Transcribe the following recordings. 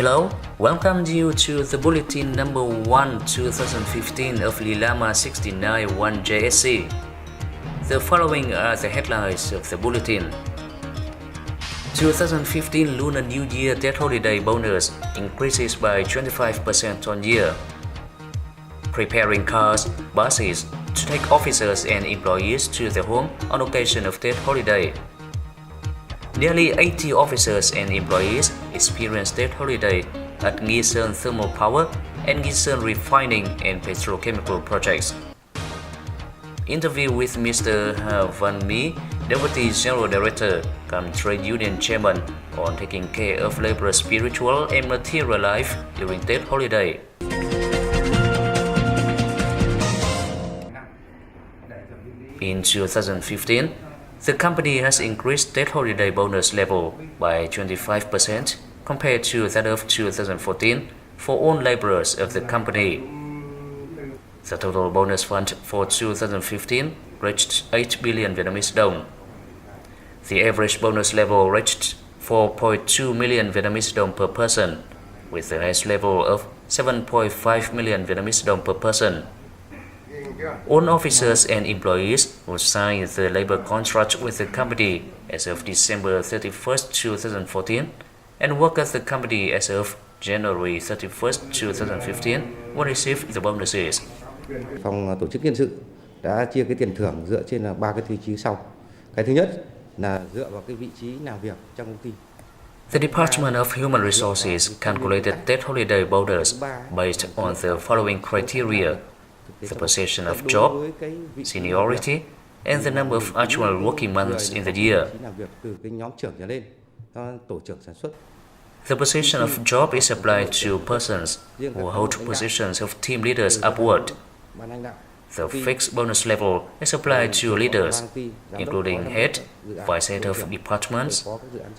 Hello, welcome you to the bulletin number 1 2015 of Lilama 691 JSC. The following are the headlines of the bulletin. 2015 Lunar New Year Debt Holiday bonus increases by 25% on year. Preparing cars, buses to take officers and employees to their home on occasion of Debt Holiday. Nearly 80 officers and employees experienced Debt Holiday at Nghi Sơn Thermal Power and Nghi Sơn Refining and Petrochemical Projects. Interview with Mr. Van Mi, Deputy General Director, cum Trade Union Chairman, on taking care of laborers' spiritual and material life during Debt Holiday. In 2015, the company has increased Debt Holiday bonus level by 25% compared to that of 2014 for all laborers of the company. The total bonus fund for 2015 reached 8 billion Vietnamese đồng. The average bonus level reached 4.2 million Vietnamese đồng per person, with the highest level of 7.5 million Vietnamese đồng per person. All officers and employees who signed the labor contract with the company as of December 31st, 2014 and work at the company as of January 31st, 2015 will receive the bonuses. Phòng tổ chức nhân sự đã chia cái tiền thưởng dựa trên là 3 cái tiêu chí sau. Cái thứ nhất là dựa vào cái vị trí làm việc trong công ty. The Department of Human Resources calculated Debt Holiday bonus based on the following criteria: the position of job, seniority, and the number of actual working months in the year. The position of job is applied to persons who hold positions of team leaders upward. The fixed bonus level is applied to leaders, including head, vice head of departments,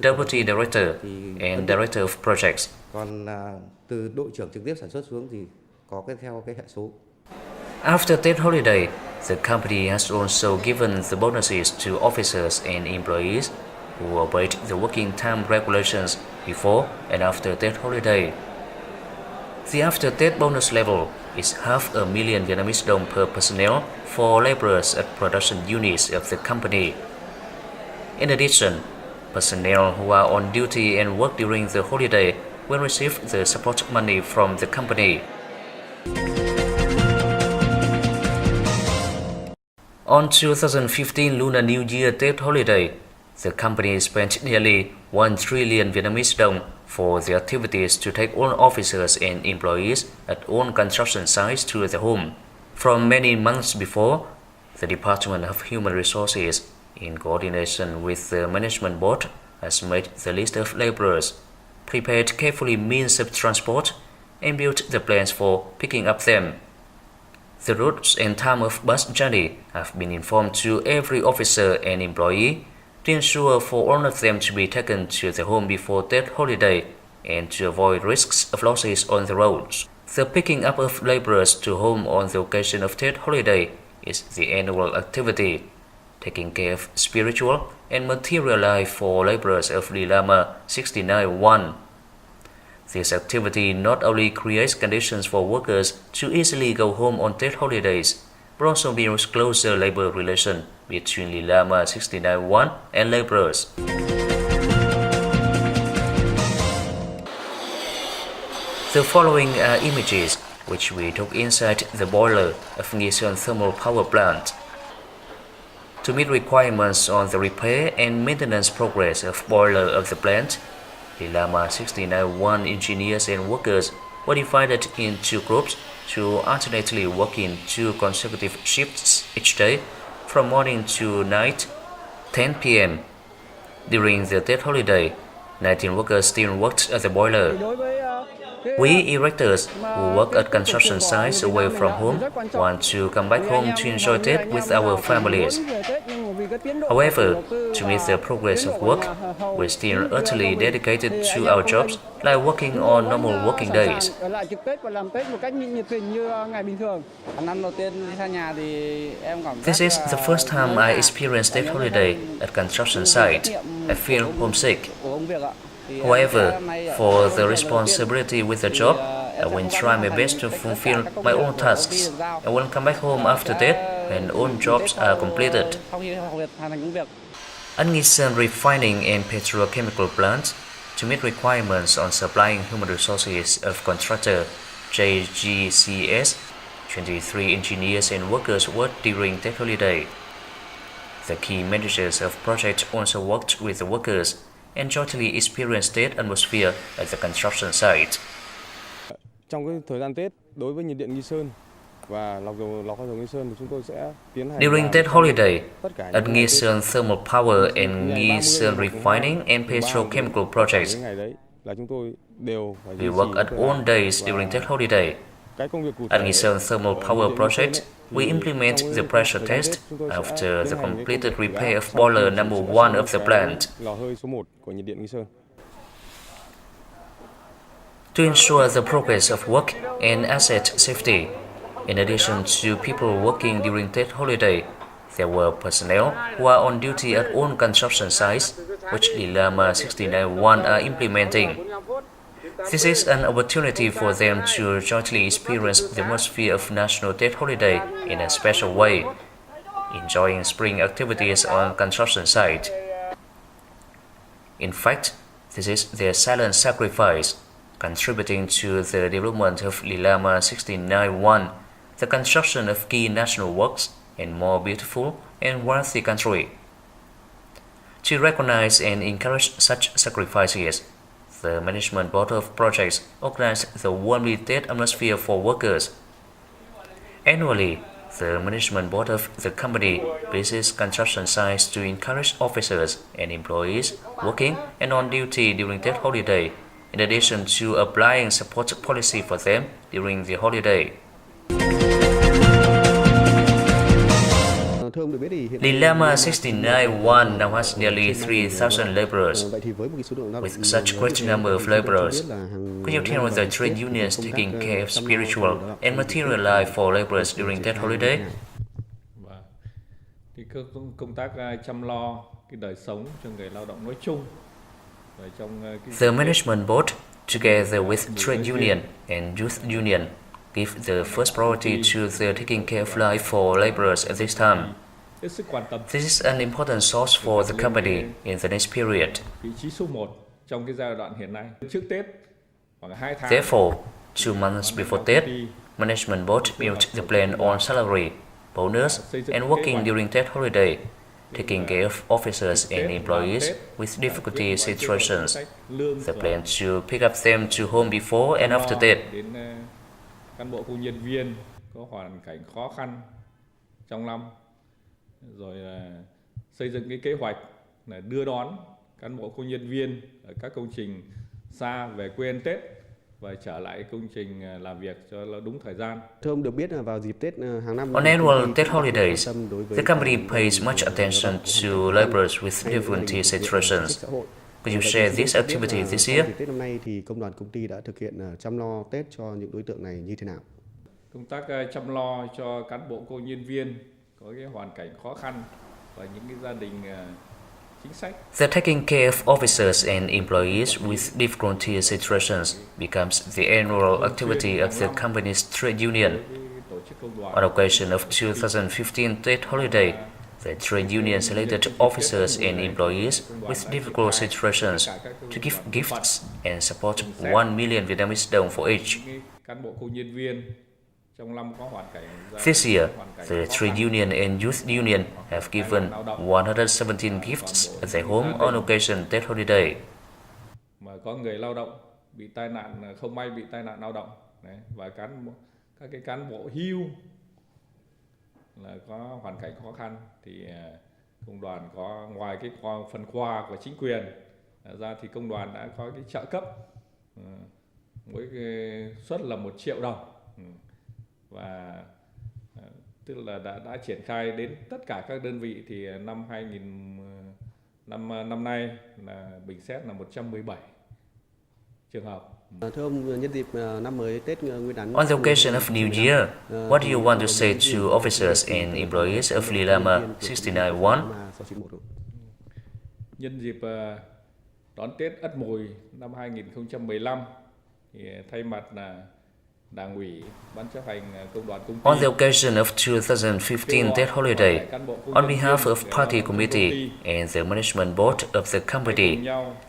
deputy director, and director of projects. After Debt Holiday, the company has also given the bonuses to officers and employees who obeyed the working time regulations before and after Debt Holiday. The after-debt bonus level is 500,000 Vietnamese đồng per personnel for laborers at production units of the company. In addition, personnel who are on duty and work during the holiday will receive the support money from the company. On 2015 Lunar New Year Debt Holiday, the company spent nearly 1 trillion Vietnamese đồng for the activities to take all officers and employees at all construction sites to their home. From many months before, the Department of Human Resources, in coordination with the Management Board, has made the list of laborers, prepared carefully means of transport, and built the plans for picking up them. The routes and time of bus journey have been informed to every officer and employee to ensure for all of them to be taken to their home before Debt Holiday and to avoid risks of losses on the roads. The picking up of laborers to home on the occasion of Debt Holiday is the annual activity, taking care of spiritual and material life for laborers of Lilama 691. This activity not only creates conditions for workers to easily go home on Debt Holidays, but also builds closer labor relation between Lilama 691 and laborers. The following are images which we took inside the boiler of Nghi Sơn Thermal Power Plant. To meet requirements on the repair and maintenance progress of boiler of the plant, Lilama 691 engineers and workers were divided into groups to alternately work in 2 consecutive shifts each day from morning to night, 10 p.m. During the Debt Holiday, 19 workers still worked at the boiler. We erectors who work at construction sites away from home want to come back home to enjoy Debt with our families. However, to meet the progress of work, we're still utterly dedicated to our jobs, like working on normal working days. This is the first time I experienced Debt Holiday at construction site. I feel homesick. However, for the responsibility with the job, I will try my best to fulfill my own tasks. I will come back home after that when all jobs are completed. At Nghi Sơn Refining and Petrochemical Plant, to meet requirements on supplying human resources of contractor JGCS, 23 engineers and workers worked during Tết holiday. The key managers of project also worked with the workers and jointly experienced Tết atmosphere at the construction site. Trong cái thời gian Tết, đối với nhiệt điện Nghi Sơn và lò hóa dầu Nghi Sơn thì chúng tôi sẽ tiến hành During Tết holiday, at Nghi Sơn Thermal Power and Nghi Sơn Refining and Petrochemical Projects, we work at all days during Tết holiday. At Nghi Sơn Thermal Power Project, we implement the pressure test after the completed repair of boiler number 1 of the plant. To ensure the progress of work and asset safety, in addition to people working during Tết holiday, there were personnel who are on duty at all construction sites, which Lilama 69-1 are implementing. This is an opportunity for them to jointly experience the atmosphere of National Tết holiday in a special way, enjoying spring activities on construction site. In fact, this is their silent sacrifice, contributing to the development of Lilama 69-1, the construction of key national works in more beautiful and wealthy country. To recognize and encourage such sacrifices, the Management Board of Projects organized the warmly Tết atmosphere for workers. Annually, the Management Board of the company visits construction sites to encourage officers and employees working and on duty during Tết holiday, in addition to applying support policy for them during the holiday. Lilama 69-1 now has nearly 3,000 laborers. With such great number of laborers, could you tell the trade unions taking care of spiritual and material life for laborers during that holiday? Công tác chăm lo cái đời sống cho người lao động nói chung. The Management Board, together with trade union and youth union, give the first priority to the taking care of life for laborers at this time. This is an important source for the company in the next period. Therefore, 2 months before Tết, Management Board built the plan on salary, bonus, and working during Tết holiday, taking care of officers and employees with difficulty situations. The plan to pick up them to home before and after Tết. Cán bộ công nhân viên có hoàn cảnh khó khăn trong năm, rồi xây dựng cái kế hoạch là đưa đón cán bộ công nhân viên ở các công trình xa về quê ăn Tết và trở lại công trình làm việc cho đúng thời gian. Thưa ông, được biết là vào dịp Tết hàng năm, on annual Tết holidays, the company pays much attention to laborers with difficulty situations. Could you share this activity this year? Tết năm nay thì công đoàn công ty đã thực hiện chăm lo Tết cho những đối tượng này như thế nào? Công tác chăm lo cho cán bộ công nhân viên có cái hoàn cảnh khó khăn và những cái gia đình chính sách. The taking care of officers and employees with difficulty situations becomes the annual activity of the company's trade union. On occasion of 2015 Tết holiday, the trade union selected officers and employees with difficult situations to give gifts and support 1 million Vietnamese đồng for each. This year, the trade union and youth union have given 117 gifts at their home on occasion Tết holiday. Mà có người lao động bị tai nạn, không may bị tai nạn lao động, và các cái cán bộ hưu là có hoàn cảnh khó khăn thì công đoàn có ngoài cái phần quà của chính quyền ra thì công đoàn đã có cái trợ cấp mỗi cái suất là 1 triệu đồng, và tức là đã triển khai đến tất cả các đơn vị. Thì năm nay là bình xét là 117 trường hợp. Thưa ông, nhân dịp năm mới Tết Nguyên đán, on the occasion of New Year, what do you want to say to officers and employees of Lilama 69-1? Nhân dịp đón Tết Ất Mùi năm 2015 thì thay mặt là Đảng ủy, Ban chấp hành Công đoàn Công ty. On the occasion of 2015 Tet holiday, on behalf of party committee and the management board of the company,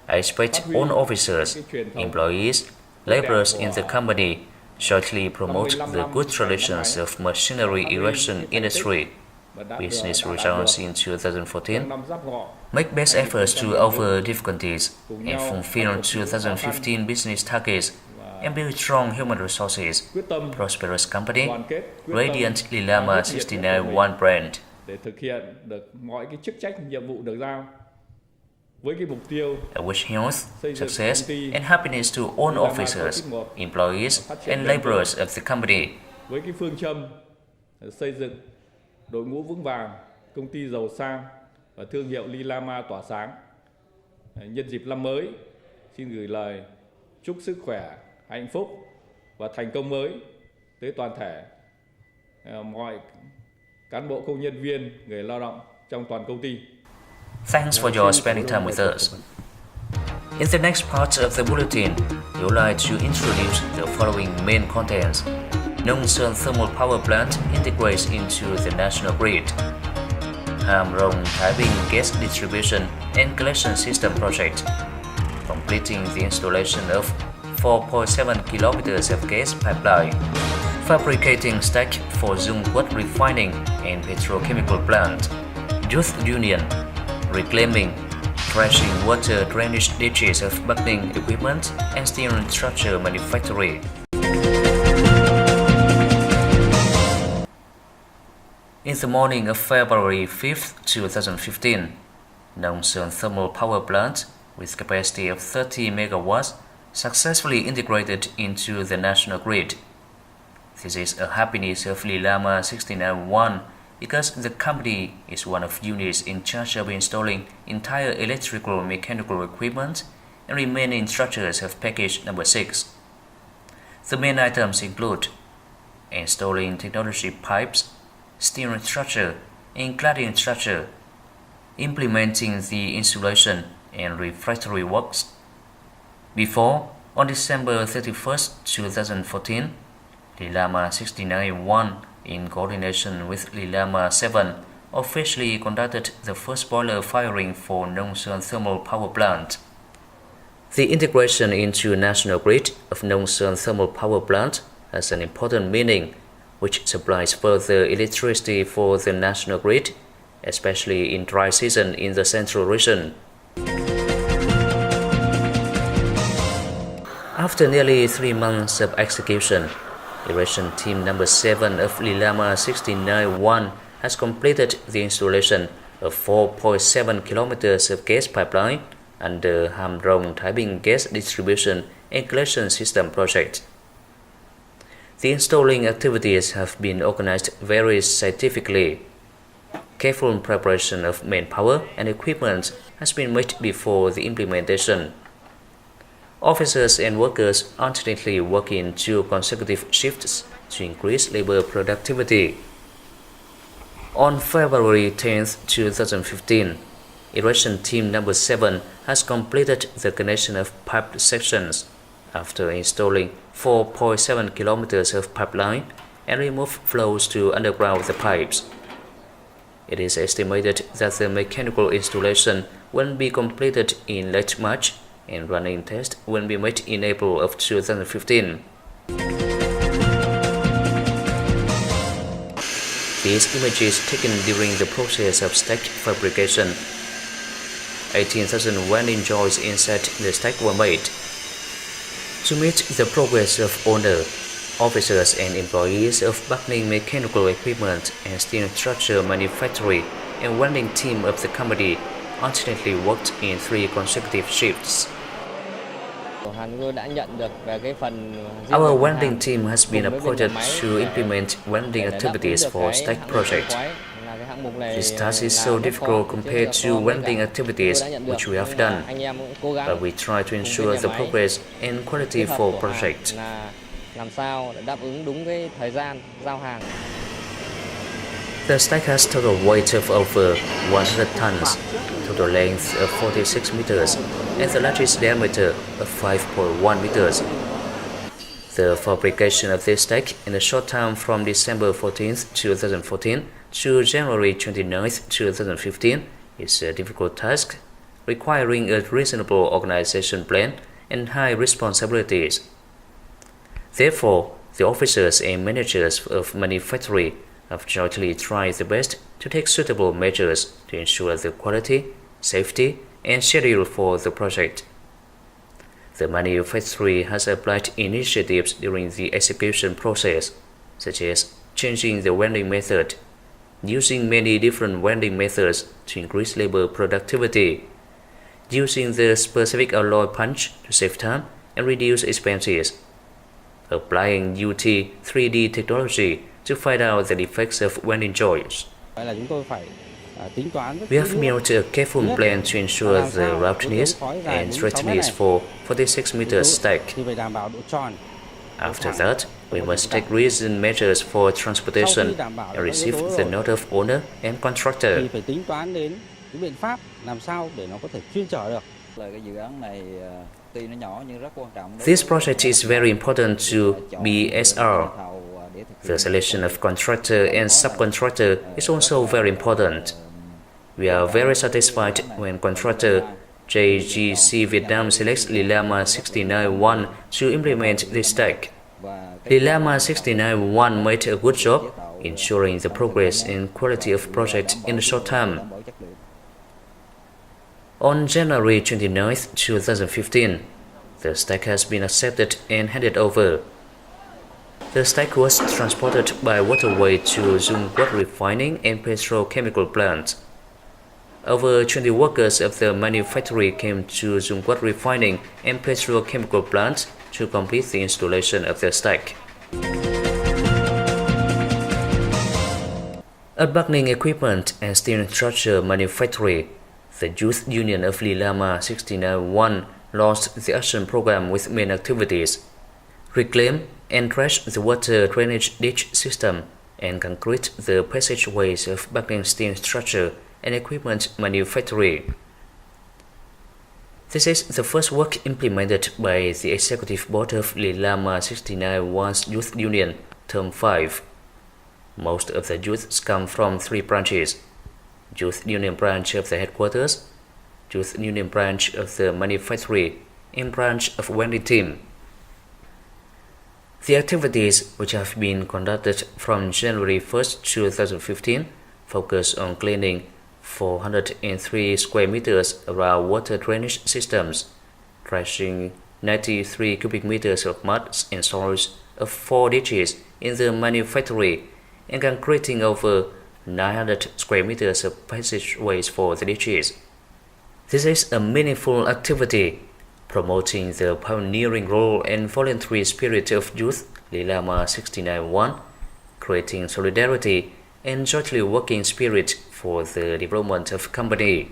I expect all officers, employees, laborers in the company jointly promote the good traditions of machinery erection industry, business results in 2014, make best efforts to over difficulties and fulfill 2015 business targets, and build strong human resources, prosperous company, Radiant Lilama 69 One brand. Để thực hiện được mọi cái chức trách nhiệm vụ được giao với cái mục tiêu I wish health, success, and happiness to all officers, employees, and laborers of the company. Với cái phương châm xây dựng đội ngũ vững vàng, công ty giàu sang và thương hiệu Lilama tỏa sáng. Nhân dịp năm mới, xin gửi lời chúc sức khỏe, hạnh phúc và thành công mới tới toàn thể mọi cán bộ công nhân viên, người lao động trong toàn công ty. Thanks for your spending time with us. In the next part of the bulletin, we would like to introduce the following main contents. Nongsan Thermal Power Plant integrates into the national grid. Ham Rong Taiping Gas Distribution and Collection System project, completing the installation of 4.7 kilometers of gas pipeline, fabricating stack for Zhongguo refining and petrochemical plant, youth union, reclaiming, trashing water drainage ditches of buckling equipment and steel structure manufacturing. In the morning of February 5th, 2015, Nongsan Thermal Power Plant, with capacity of 30 megawatts, successfully integrated into the national grid. This is a happiness of Lilama 69-1 because the company is one of units in charge of installing entire electrical mechanical equipment and remaining structures of package number 6. The main items include installing technology pipes, steel structure, and cladding structure, implementing the insulation and refractory works. Before, on December 31st, 2014, Lilama 69-1, in coordination with Lilama 7, officially conducted the first boiler firing for Nongsan Thermal Power Plant. The integration into national grid of Nongsan Thermal Power Plant has an important meaning, which supplies further electricity for the national grid, especially in dry season in the central region. After nearly 3 months of execution, Erection Team number 7 of Lilama 69-1 has completed the installation of 4.7 kilometers of gas pipeline under Ham Rong Taiping Gas Distribution and Collection System project. The installing activities have been organized very scientifically. Careful preparation of manpower and equipment has been made before the implementation. Officers and workers alternately work in 2 consecutive shifts to increase labor productivity. On February 10, 2015, Erection Team number 7 has completed the connection of pipe sections after installing 4.7 kilometers of pipeline and remove flows to underground the pipes. It is estimated that the mechanical installation will be completed in late March and running test will be made in April of 2015. These images taken during the process of stack fabrication. 18,000 welding joints inside the stack were made. To meet the progress of owner, officers and employees of buckling mechanical equipment and steel structure manufacturing and welding team of the company alternately worked in 3 consecutive shifts. Our welding team has been appointed to implement welding activities for stack project. This task is so difficult compared to welding activities which we have done, but we try to ensure the progress and quality for project. The stack has total weight of over 100 tons. total length of 46 meters and the largest diameter of 5.1 meters. The fabrication of this deck in a short time from December 14, 2014 to January 29, 2015 is a difficult task, requiring a reasonable organization plan and high responsibilities. Therefore, the officers and managers of manufactory have jointly tried their best to take suitable measures to ensure the quality, safety, and schedule for the project. The manufactory has applied initiatives during the execution process, such as changing the welding method, using many different welding methods to increase labor productivity, using the specific alloy punch to save time and reduce expenses, applying UT 3D technology to find out the defects of welding joints. We have built a careful plan to ensure the roughness and straightness for 46 meters stack. After that, we must take reasonable measures for transportation and receive the note of owner and contractor. This project is very important to BSR. The selection of contractor and subcontractor is also very important. We are very satisfied when contractor JGC Vietnam selects Lilama 69-1 to implement this stack. Lilama 69-1 made a good job, ensuring the progress and quality of project in a short time. On January 29, 2015, the stack has been accepted and handed over. The stack was transported by waterway to Dung Quất Refining and Petrochemical Plant. Over 20 workers of the manufactory came to Dung Quất Refining and Petrochemical Plant to complete the installation of the stack. At Bắc-Ninh Equipment and Steel Structure Manufactory, the Youth Union of Lilama 69-1 launched the action program with main activities: reclaim and dredge the water drainage ditch system and concrete the passageways of Bắc-Ninh Steel Structure and Equipment Manufactory. This is the first work implemented by the Executive Board of Lilama 69-1's Youth Union, Term 5. Most of the youths come from 3 branches: Youth Union branch of the headquarters, Youth Union branch of the manufactory, and branch of welding team. The activities which have been conducted from January 1, 2015 focus on cleaning 403 square meters around water drainage systems, dredging 93 cubic meters of mud and soils of 4 ditches in the manufactory, and concreting over 900 square meters of passageways for the ditches. This is a meaningful activity, promoting the pioneering role and voluntary spirit of youth Lilama 69-1, creating solidarity and jointly working spirit for the development of company.